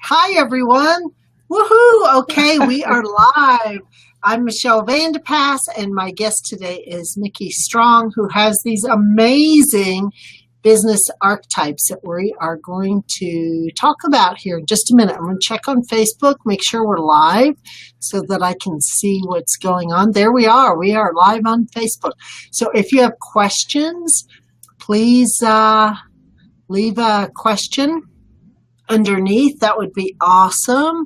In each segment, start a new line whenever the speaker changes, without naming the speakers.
Hi, everyone. Woohoo. Okay, we are live. I'm Michelle Vandepass, and my guest today is Miki Strong, who has these amazing business archetypes that we are going to talk about here in just a minute. I'm going to check on Facebook, make sure we're live so that I can see what's going on. There we are. We are live on Facebook. So if you have questions, please leave a question underneath. That would be awesome.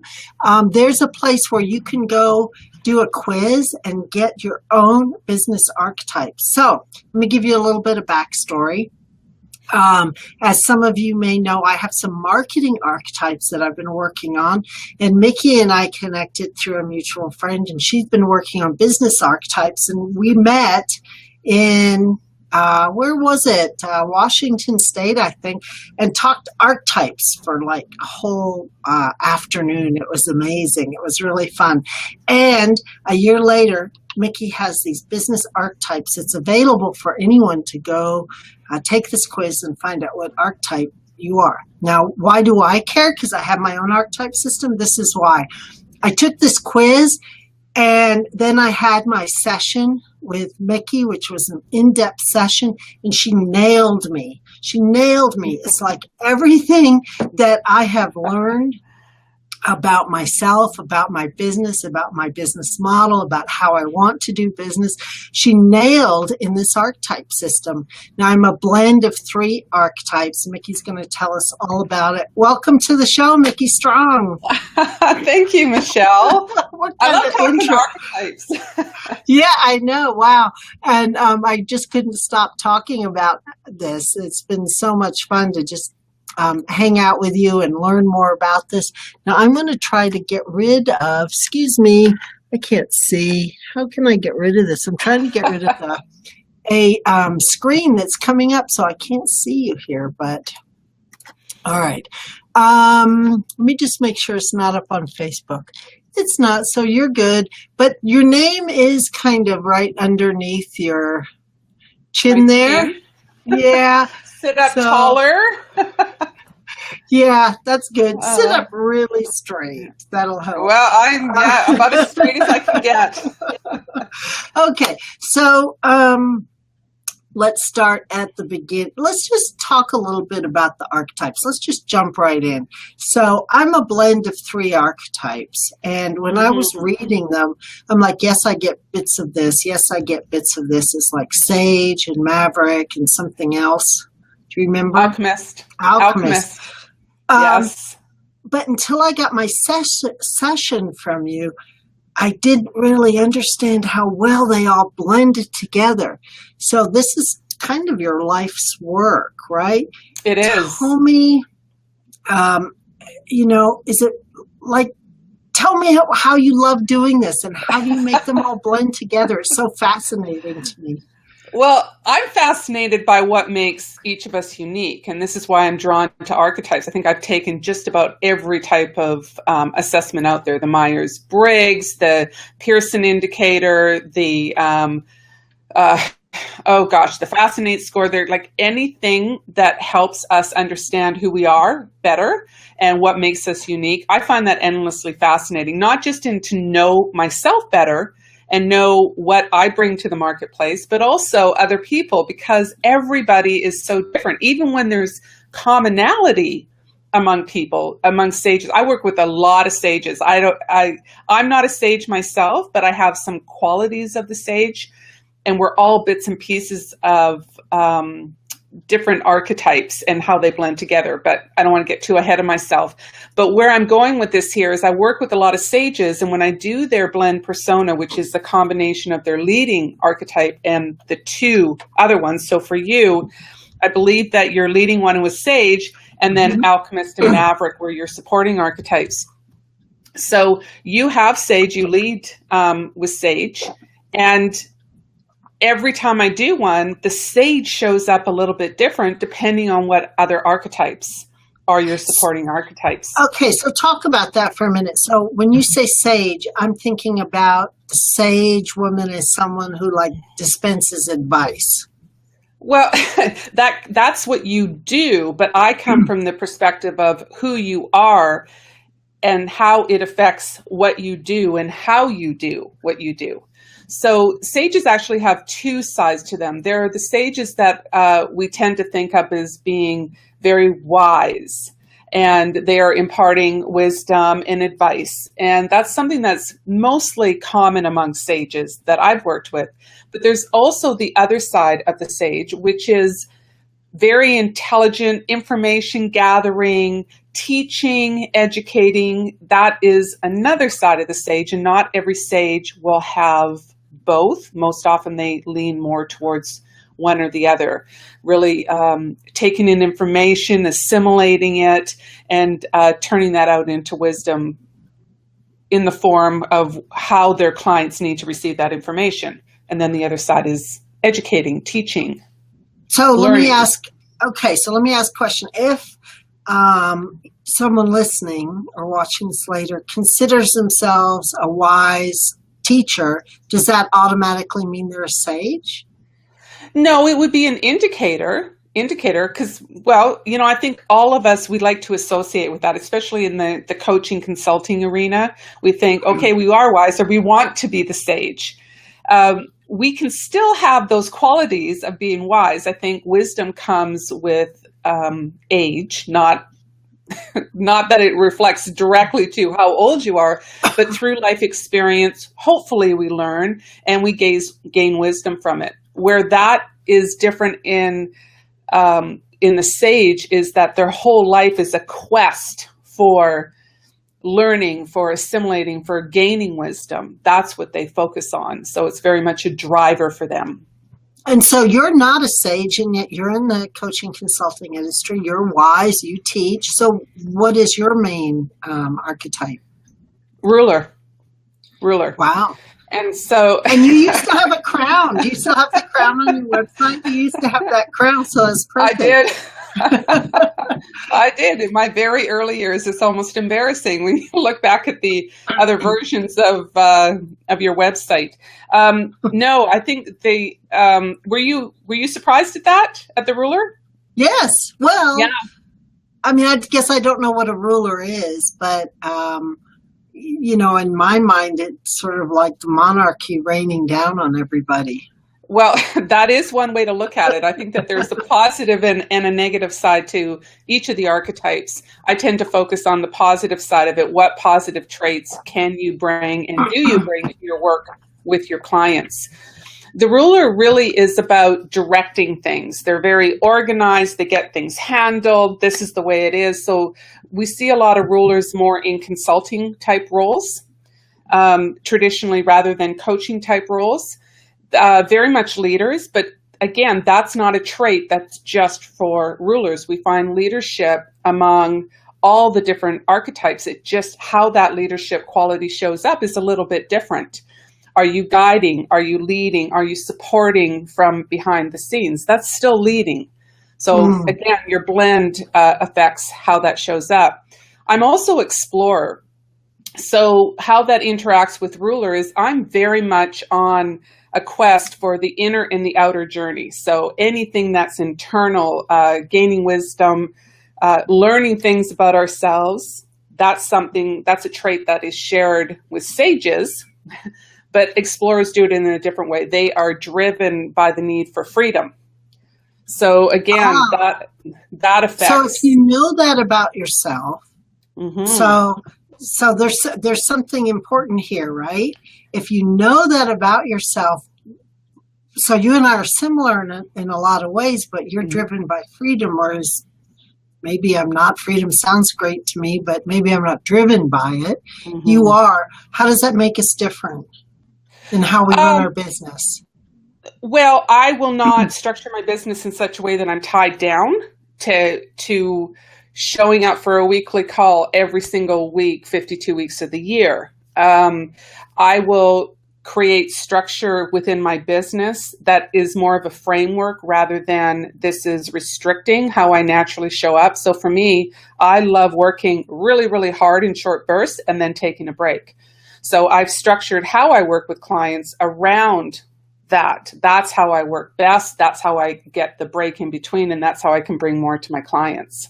There's a place where you can go do a quiz and get your own business archetype. So let me give you a little bit of backstory. As some of you may know, I have some marketing archetypes that I've been working on, and Miki and I connected through a mutual friend, and she's been working on business archetypes, and we met in where was it? Washington State, I think, and talked archetypes for like a whole afternoon. It was amazing. It was really fun. And a year later, Miki has these business archetypes. It's available for anyone to go take this quiz and find out what archetype you are. Now, why do I care? Because I have my own archetype system. This is why. I took this quiz, and then I had my session with Miki, which was an in-depth session, and she nailed me. She nailed me. It's like everything that I have learned about myself, about my business model, about how I want to do business, she nailed in this archetype system. Now, I'm a blend of 3 archetypes. Miki's going to tell us all about it. Welcome to the show, Miki Strong.
Thank you, Michelle. I love talking archetypes.
Yeah, I know. Wow. And I just couldn't stop talking about this. It's been so much fun to just hang out with you and learn more about this. Now, I'm going to try to get rid of, excuse me, I can't see. How can I get rid of this? I'm trying to get rid of a screen that's coming up, so I can't see you here, but all right. Let me just make sure it's not up on Facebook. It's not, so you're good. But your name is kind of right underneath your chin there. Yeah.
Sit up taller.
Yeah, that's good. Sit up really straight. That'll help.
Well, I'm about as straight as I can get.
Okay, so let's start at the beginning. Let's just talk a little bit about the archetypes. Let's just jump right in. So I'm a blend of 3 archetypes, and when I was reading them, I'm like, yes, I get bits of this. Yes, I get bits of this. It's like Sage and Maverick and something else. Do you remember?
Alchemist.
Yes. But until I got my session from you, I didn't really understand how well they all blended together. So this is kind of your life's work, right?
It is.
Tell me, is it like, tell me how you love doing this and how do you make them all blend together? It's so fascinating to me.
Well, I'm fascinated by what makes each of us unique, and this is why I'm drawn to archetypes. I think I've taken just about every type of assessment out there, the Myers-Briggs, the Pearson indicator, the, the Fascinate score. They're like anything that helps us understand who we are better and what makes us unique. I find that endlessly fascinating, not just to know myself better, and know what I bring to the marketplace, but also other people, because everybody is so different. Even when there's commonality among people, among sages. I work with a lot of sages. I'm not a sage myself, but I have some qualities of the sage, and we're all bits and pieces of different archetypes and how they blend together, but I don't want to get too ahead of myself. But where I'm going with this here is I work with a lot of sages, and when I do their blend persona, which is the combination of their leading archetype and the 2 other ones. So for you, I believe that your leading one was Sage, and then Alchemist and Maverick were your supporting archetypes. So you have Sage, you lead with Sage, and every time I do one, the Sage shows up a little bit different depending on what other archetypes are your supporting archetypes.
Okay, so talk about that for a minute. So when you say sage, I'm thinking about the sage woman as someone who like dispenses advice.
Well, that's what you do, but I come from the perspective of who you are. and how it affects what you do and how you do what you do. So sages actually have two sides to them. There are the sages that we tend to think of as being very wise, and they are imparting wisdom and advice. And that's something that's mostly common among sages that I've worked with. But there's also the other side of the sage, which is very intelligent, information gathering, teaching, educating. That is another side of the sage, and not every sage will have both. Most often they lean more towards one or the other, really taking in information, assimilating it, and turning that out into wisdom in the form of how their clients need to receive that information. And then the other side is educating, teaching.
So
learning.
let me ask a question. If someone listening or watching this later considers themselves a wise teacher, does that automatically mean they're a sage?
No, it would be an indicator because, well, I think all of us, we like to associate with that, especially in the coaching consulting arena. We think, okay, we are wise, or we want to be the sage. We can still have those qualities of being wise. I think wisdom comes with age, not that it reflects directly to how old you are, but through life experience, hopefully we learn and we gain wisdom from it. Where that is different in the sage is that their whole life is a quest for learning, for assimilating, for gaining wisdom. That's what they focus on. So it's very much a driver for them.
And so you're not a sage, and yet you're in the coaching consulting industry. You're wise, you teach. So what is your main archetype?
Ruler.
Wow.
And so...
And you used to have a crown. Do you still have the crown on your website? You used to have that crown, so it's perfect.
I did. I did. In my very early years, it's almost embarrassing when you look back at the other versions of your website. No, I think they were you surprised at that, at the ruler?
Yes. Well,
yeah.
I mean, I guess I don't know what a ruler is, but in my mind, it's sort of like the monarchy raining down on everybody.
Well, that is one way to look at it. I think that there's a positive and a negative side to each of the archetypes. I tend to focus on the positive side of it. What positive traits can you bring and do you bring to your work with your clients? The ruler really is about directing things. They're very organized. They get things handled. This is the way it is. So we see a lot of rulers more in consulting type roles, traditionally, rather than coaching type roles. Very much leaders, but again, that's not a trait that's just for rulers. We find leadership among all the different archetypes. It just how that leadership quality shows up is a little bit different. Are you guiding? Are you leading? Are you supporting from behind the scenes? That's still leading. So again, your blend affects how that shows up. I'm also explorer. So how that interacts with ruler is I'm very much on a quest for the inner and the outer journey. So anything that's internal, gaining wisdom, learning things about ourselves, that's a trait that is shared with sages, but explorers do it in a different way. They are driven by the need for freedom. So again, that affects.
So if you know that about yourself, so there's something important here, right? If you know that about yourself, so you and I are similar in a lot of ways, but you're driven by freedom, whereas maybe I'm not. Freedom sounds great to me, but maybe I'm not driven by it. You are. How does that make us different in how we run our business?
Well, I will not structure my business in such a way that I'm tied down to showing up for a weekly call every single week, 52 weeks of the year. I will create structure within my business that is more of a framework rather than this is restricting how I naturally show up. So for me, I love working really, really hard in short bursts and then taking a break. So I've structured how I work with clients around that. That's how I work best. That's how I get the break in between, and that's how I can bring more to my clients.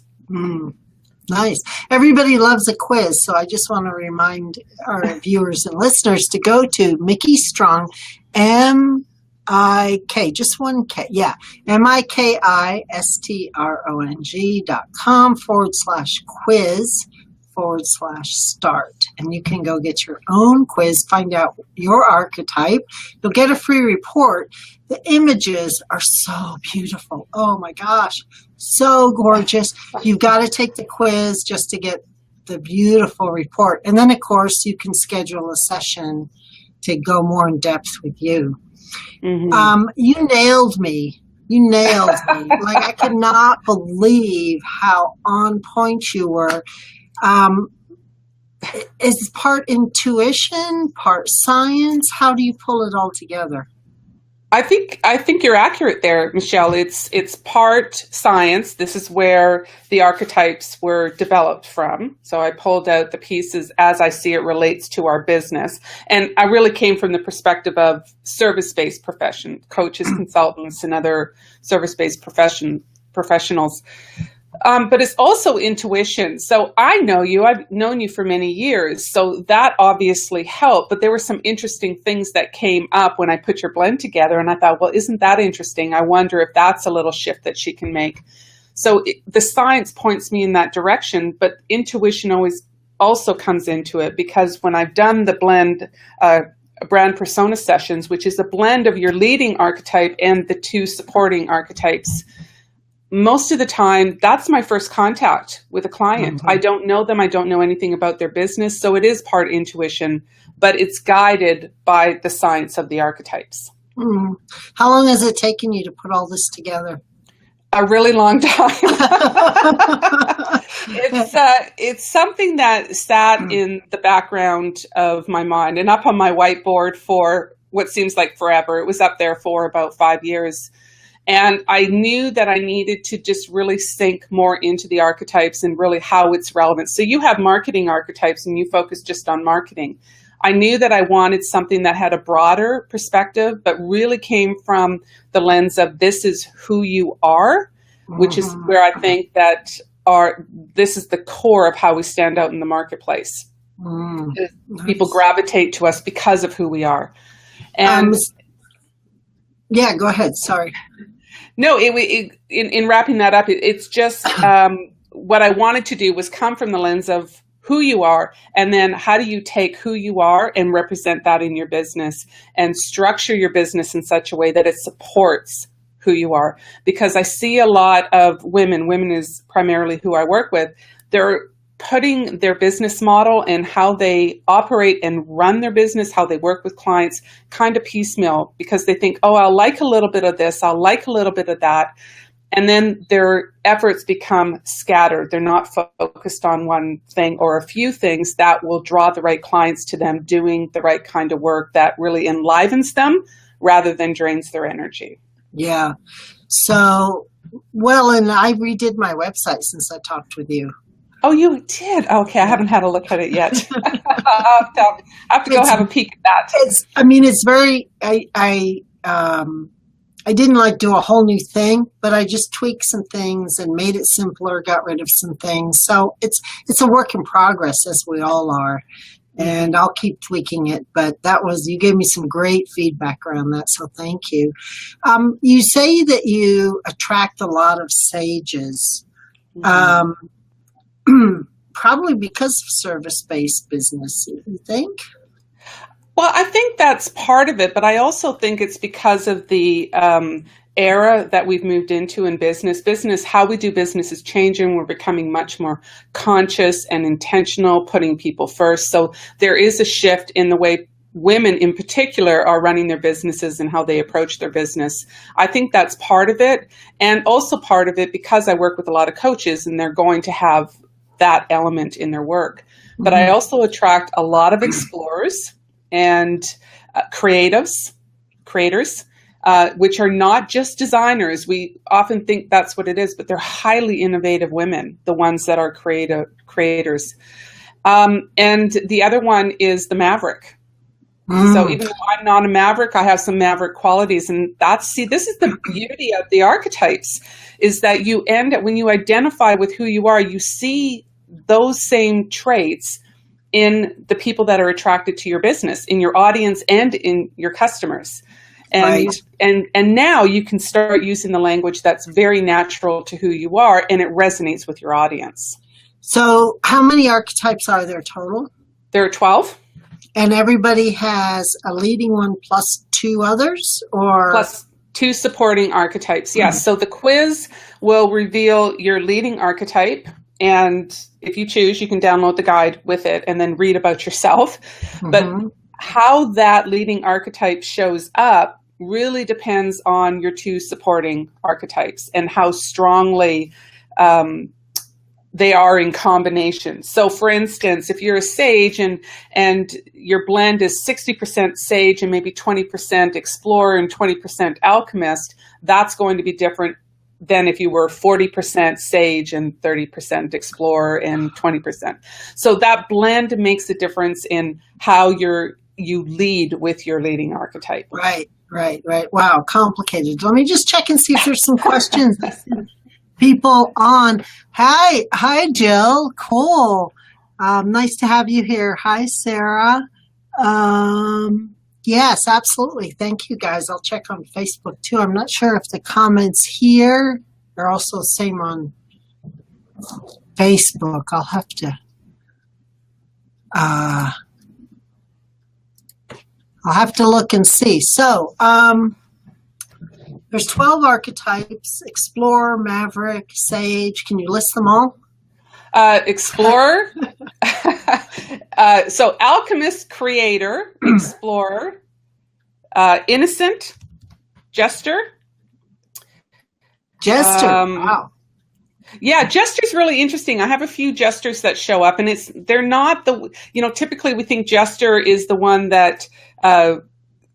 Nice. Everybody loves a quiz, so I just want to remind our viewers and listeners to go to Miki Strong, M-I-K, just one K, yeah, MIKISTRONG.com/quiz/start. And you can go get your own quiz, find out your archetype. You'll get a free report. The images are so beautiful. Oh my gosh, so gorgeous. You've got to take the quiz just to get the beautiful report. And then, of course, you can schedule a session to go more in depth with you.
Mm-hmm.
You nailed me. You nailed me. Like, I cannot believe how on point you were. Is part intuition, part science? How do you pull it all together?
I think you're accurate there, Michelle. It's part science. This is where the archetypes were developed from. So I pulled out the pieces as I see it relates to our business. And I really came from the perspective of service-based profession, coaches, consultants, and other service-based professionals. But it's also intuition. So I know you, I've known you for many years. So that obviously helped. But there were some interesting things that came up when I put your blend together. And I thought, well, isn't that interesting? I wonder if that's a little shift that she can make. So the science points me in that direction, but intuition always also comes into it, because when I've done the blend, brand persona sessions, which is a blend of your leading archetype and the two supporting archetypes, most of the time, that's my first contact with a client.
Mm-hmm.
I don't know them. I don't know anything about their business. So it is part intuition, but it's guided by the science of the archetypes.
Mm. How long has it taken you to put all this together?
A really long time. It's something that sat in the background of my mind and up on my whiteboard for what seems like forever. It was up there for about 5 years. And I knew that I needed to just really sink more into the archetypes and really how it's relevant. So you have marketing archetypes and you focus just on marketing. I knew that I wanted something that had a broader perspective, but really came from the lens of this is who you are, which is where I think that this is the core of how we stand out in the marketplace.
Nice.
People gravitate to us because of who we are. And
yeah, go ahead. Sorry.
No, in wrapping that up, it's just what I wanted to do was come from the lens of who you are, and then how do you take who you are and represent that in your business and structure your business in such a way that it supports who you are. Because I see a lot of women is primarily who I work with, they're putting their business model and how they operate and run their business, how they work with clients, kind of piecemeal, because they think, oh, I'll like a little bit of this, I'll like a little bit of that. And then their efforts become scattered. They're not focused on one thing or a few things that will draw the right clients to them doing the right kind of work that really enlivens them rather than drains their energy.
Yeah. So, well, and I redid my website since I talked with you.
Oh, you did? Okay, I haven't had a look at it yet. I have to go have a peek at that.
It's very, I didn't like do a whole new thing, but I just tweaked some things and made it simpler, got rid of some things. So it's a work in progress, as we all are. And I'll keep tweaking it, but you gave me some great feedback around that, so thank you. You say that you attract a lot of sages. Mm-hmm. Probably because of service-based business, you think?
Well, I think that's part of it, but I also think it's because of the era that we've moved into in business. How we do business is changing. We're becoming much more conscious and intentional, putting people first. So there is a shift in the way women in particular are running their businesses and how they approach their business. I think that's part of it. And also part of it because I work with a lot of coaches and they're going to have that element in their work. But I also attract a lot of explorers and creators, which are not just designers. We often think that's what it is, but they're highly innovative women, the ones that are creators. And the other one is the maverick. So even though I'm not a maverick, I have some maverick qualities. And this is the beauty of the archetypes, is that when you identify with who you are, you see those same traits in the people that are attracted to your business, in your audience and in your customers. And, and now you can start using the language that's very natural to who you are, and it resonates with your audience.
So how many archetypes are there total?
There are 12.
And everybody has a leading one plus 2 others, or?
Plus 2 supporting archetypes, yes. So the quiz will reveal your leading archetype. And if you choose, you can download the guide with it and then read about yourself. But how that leading archetype shows up really depends on your 2 supporting archetypes and how strongly they are in combination. So for instance, if you're a sage and your blend is 60% sage and maybe 20% explorer and 20% alchemist, that's going to be different than if you were 40% sage and 30% explorer and 20%. So that blend makes a difference in how you lead with your leading archetype.
Right. Wow, complicated. Let me just check and see if there's some questions. People on. Hi, Jill. Cool. Nice to have you here. Hi, Sarah. Yes, absolutely. Thank you, guys. I'll check on Facebook too. I'm not sure if the comments here are also the same on Facebook. I'll have to look and see. So, there's 12 archetypes: Explorer, Maverick, Sage. Can you list them all?
Explorer. So Alchemist, Creator, Explorer, Innocent, Jester.
Wow.
Yeah, Jester's really interesting. I have a few Jesters that show up, and they're not typically we think Jester is the one that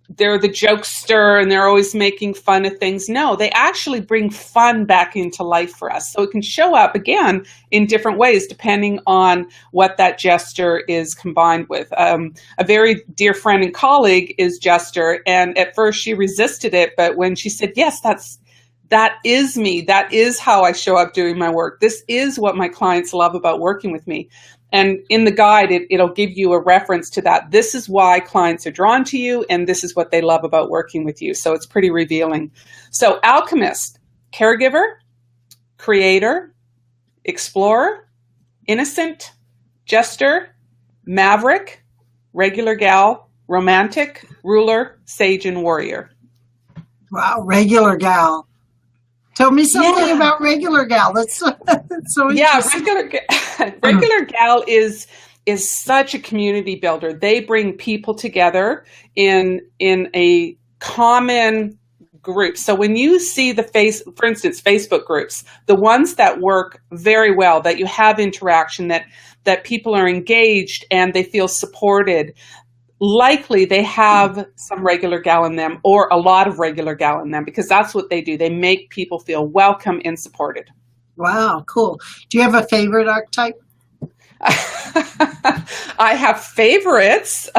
they're the jokester and they're always making fun of things. No, they actually bring fun back into life for us. So it can show up again in different ways depending on what that jester is combined with. A very dear friend and colleague is jester, and at first she resisted it, but when she said, yes, that is me. That is how I show up doing my work. This is what my clients love about working with me. And in the guide, it'll give you a reference to that. This is why clients are drawn to you, and this is what they love about working with you. So it's pretty revealing. So Alchemist, Caregiver, Creator, Explorer, Innocent, Jester, Maverick, Regular Gal, Romantic, Ruler, Sage, and Warrior.
Wow, Regular Gal. Tell me something about Regular Gal. That's so interesting.
Yeah, Regular Gal is such a community builder. They bring people together in a common group. So when you see for instance, Facebook groups, the ones that work very well, that you have interaction, that people are engaged and they feel supported, likely they have some regular gal in them or a lot of regular gal in them, because that's what they do. They make people feel welcome and supported.
Wow, cool. Do you have a favorite archetype?
I have favorites,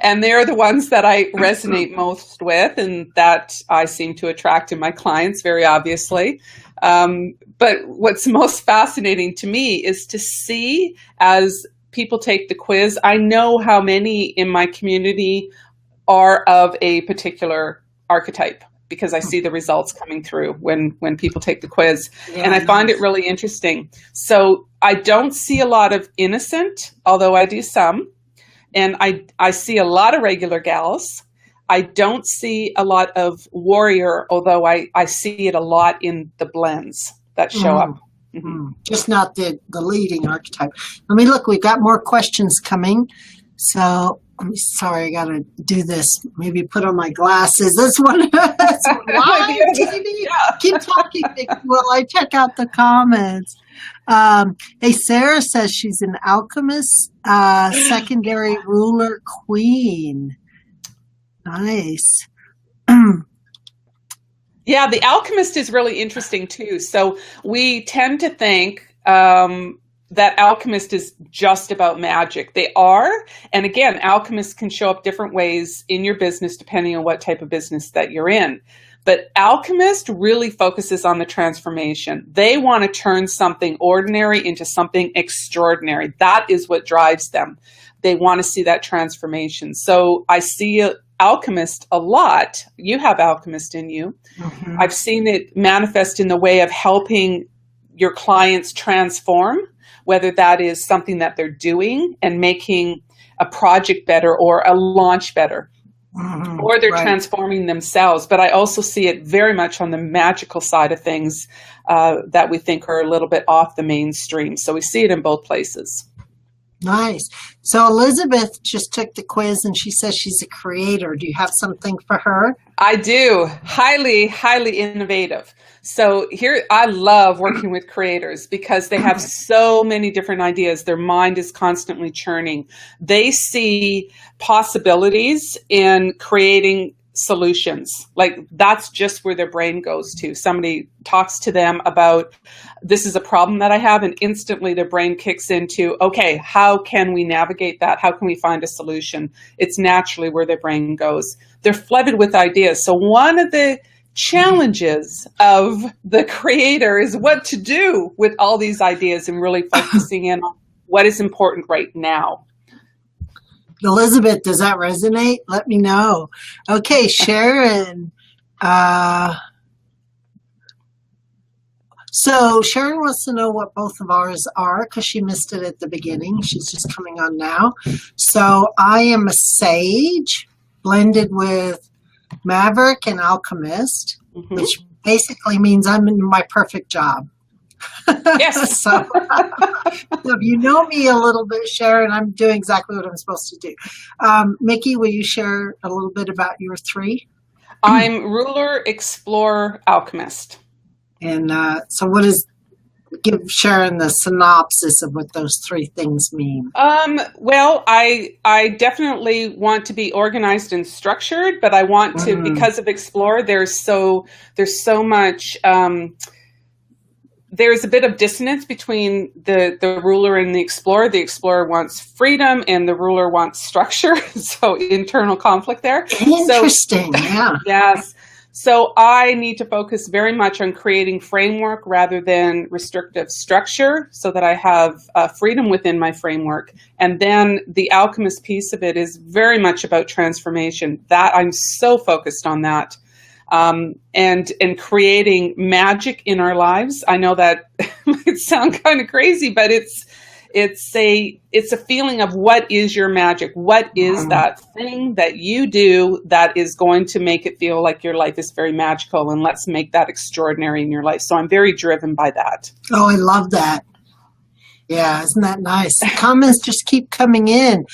and they're the ones that I resonate most with and that I seem to attract in my clients, very obviously. But what's most fascinating to me is to see, as people take the quiz, I know how many in my community are of a particular archetype, because I see the results coming through when people take the quiz. Yeah, and I find it really interesting. So I don't see a lot of innocent, although I do some. And I see a lot of regular gals. I don't see a lot of warrior, although I see it a lot in the blends that show up. Mm-hmm.
Just not the leading archetype. Let me look. We've got more questions coming. So, sorry, I got to do this. Maybe put on my glasses. This one. Live TV. Yeah. Keep talking, Miki, while I check out the comments. Hey, Sarah says she's an alchemist, secondary ruler queen. Nice.
Yeah, the alchemist is really interesting too. So we tend to think that alchemist is just about magic. They are. And again, alchemists can show up different ways in your business depending on what type of business that you're in. But Alchemist really focuses on the transformation. They want to turn something ordinary into something extraordinary. That is what drives them. They want to see that transformation. So I see Alchemist a lot. You have Alchemist in you. Mm-hmm. I've seen it manifest in the way of helping your clients transform, whether that is something that they're doing and making a project better or a launch better, or they're transforming themselves. But I also see it very much on the magical side of things that we think are a little bit off the mainstream. So we see it in both places.
Nice. So Elizabeth just took the quiz and she says she's a creator. Do you have something for her?
I do. Highly, highly innovative. So here, I love working with creators because they have so many different ideas. Their mind is constantly churning. They see possibilities in creating solutions. Like that's just where their brain goes to. Somebody talks to them about, this is a problem that I have, and instantly their brain kicks into, okay, how can we navigate that? How can we find a solution? It's naturally where their brain goes. They're flooded with ideas. So one of the challenges of the creator is what to do with all these ideas and really focusing in on what is important right now.
Elizabeth, does that resonate? Let me know. Okay, Sharon. So Sharon wants to know what both of ours are because she missed it at the beginning. She's just coming on now. So I am a sage blended with Maverick and Alchemist, which basically means I'm in my perfect job.
Yes.
So if you know me a little bit, Sharon, I'm doing exactly what I'm supposed to do. Miki, will you share a little bit about your three?
I'm ruler, explorer, alchemist.
And so what is, give Sharon the synopsis of what those three things mean.
Well, I definitely want to be organized and structured, but I want to, because of Explorer, there's so much, there's a bit of dissonance between the ruler and the explorer. The explorer wants freedom and the ruler wants structure. So internal conflict there.
Interesting, yeah.
Yes. So I need to focus very much on creating framework rather than restrictive structure so that I have freedom within my framework. And then the alchemist piece of it is very much about transformation. That I'm so focused on that. And creating magic in our lives. I know that might sound kind of crazy, but it's a feeling of what is your magic? What is that thing that you do that is going to make it feel like your life is very magical, and let's make that extraordinary in your life. So I'm very driven by that.
Oh, I love that. Yeah, isn't that nice? The comments just keep coming in.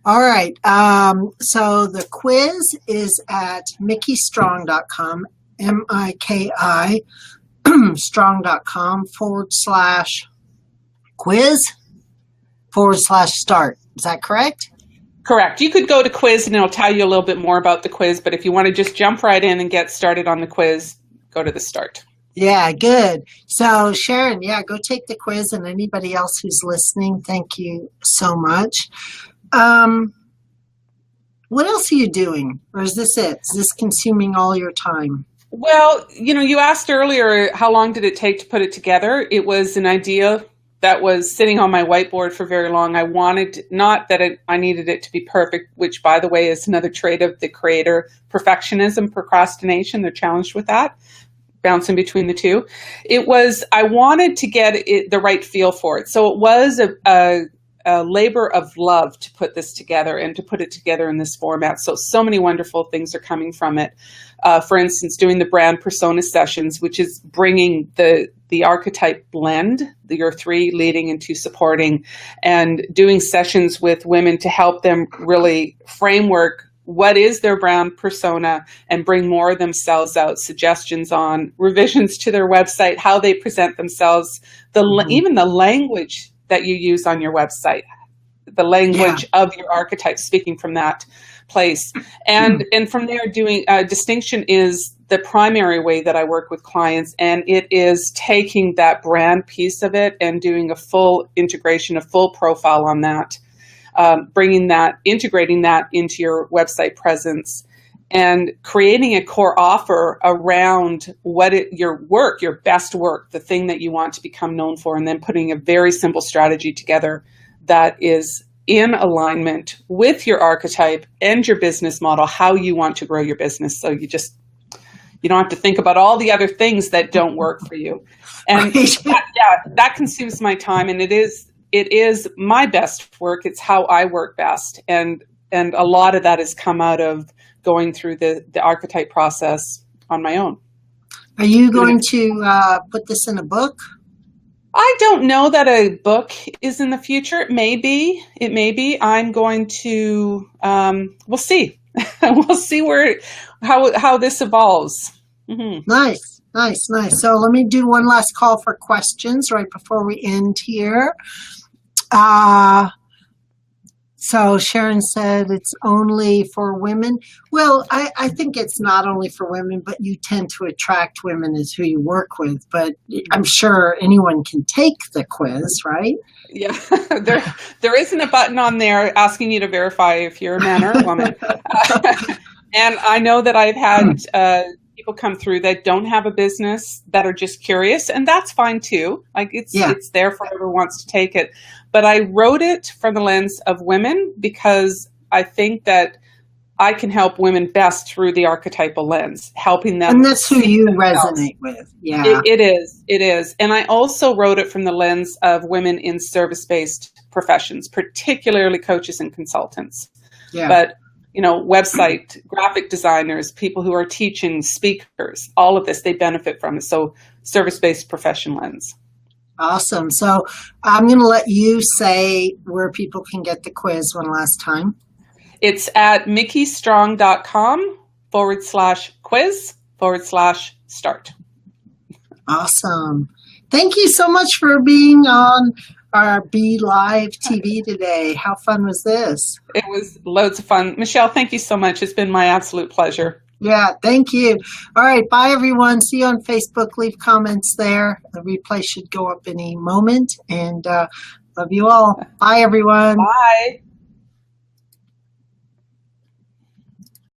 All right. So the quiz is at mikistrong.com, MIKI, strong.com /quiz/start. Is that correct?
Correct. You could go to quiz and it'll tell you a little bit more about the quiz. But if you want to just jump right in and get started on the quiz, go to the start.
Yeah, good. So Sharon, yeah, go take the quiz, and anybody else who's listening, thank you so much. What else are you doing? Or is this it? Is this consuming all your time?
Well, you asked earlier, how long did it take to put it together? It was an idea that was sitting on my whiteboard for very long. I wanted, not that I needed it to be perfect, which, by the way, is another trait of the creator, perfectionism, procrastination. They're challenged with that, bouncing between the two. I wanted to get the right feel for it. So it was a labor of love to put this together and to put it together in this format. So many wonderful things are coming from it. For instance, doing the brand persona sessions, which is bringing the archetype blend, your three leading into supporting, and doing sessions with women to help them really framework what is their brand persona and bring more of themselves out, suggestions on revisions to their website, how they present themselves, even the language that you use on your website, the language of your archetype, speaking from that place. And from there, doing distinction is the primary way that I work with clients. And it is taking that brand piece of it and doing a full integration, a full profile on that, integrating that into your website presence. and creating a core offer around your work, your best work, the thing that you want to become known for, and then putting a very simple strategy together that is in alignment with your archetype and your business model, how you want to grow your business. So you don't have to think about all the other things that don't work for you. And that consumes my time, and it is my best work. It's how I work best. And a lot of that has come out of going through the archetype process on my own.
Are you going to put this in a book?
I don't know that a book is in the future. It may be. I'm going to, we'll see. We'll see how this evolves. Mm-hmm.
Nice. So let me do one last call for questions right before we end here. So Sharon said it's only for women. Well, I think it's not only for women, but you tend to attract women as who you work with. But I'm sure anyone can take the quiz, right?
Yeah, there isn't a button on there asking you to verify if you're a man or a woman. And I know that I've had people come through that don't have a business, that are just curious, and that's fine too. Like it's there for whoever wants to take it. But I wrote it from the lens of women because I think that I can help women best through the archetypal lens, helping them.
And that's who you resonate with. Yeah,
it is. And I also wrote it from the lens of women in service-based professions, particularly coaches and consultants. Yeah. But website, graphic designers, people who are teaching, speakers, all of this, they benefit from it. So service-based profession lens.
Awesome. So I'm going to let you say where people can get the quiz one last time.
It's at mikistrong.com/quiz/start.
Awesome. Thank you so much for being on our Be Live TV today. How fun was this?
It was loads of fun. Michelle, thank you so much. It's been my absolute pleasure.
Yeah, thank you. All right, bye everyone. See you on Facebook. Leave comments there. The replay should go up any moment. And love you all. Bye everyone.
Bye.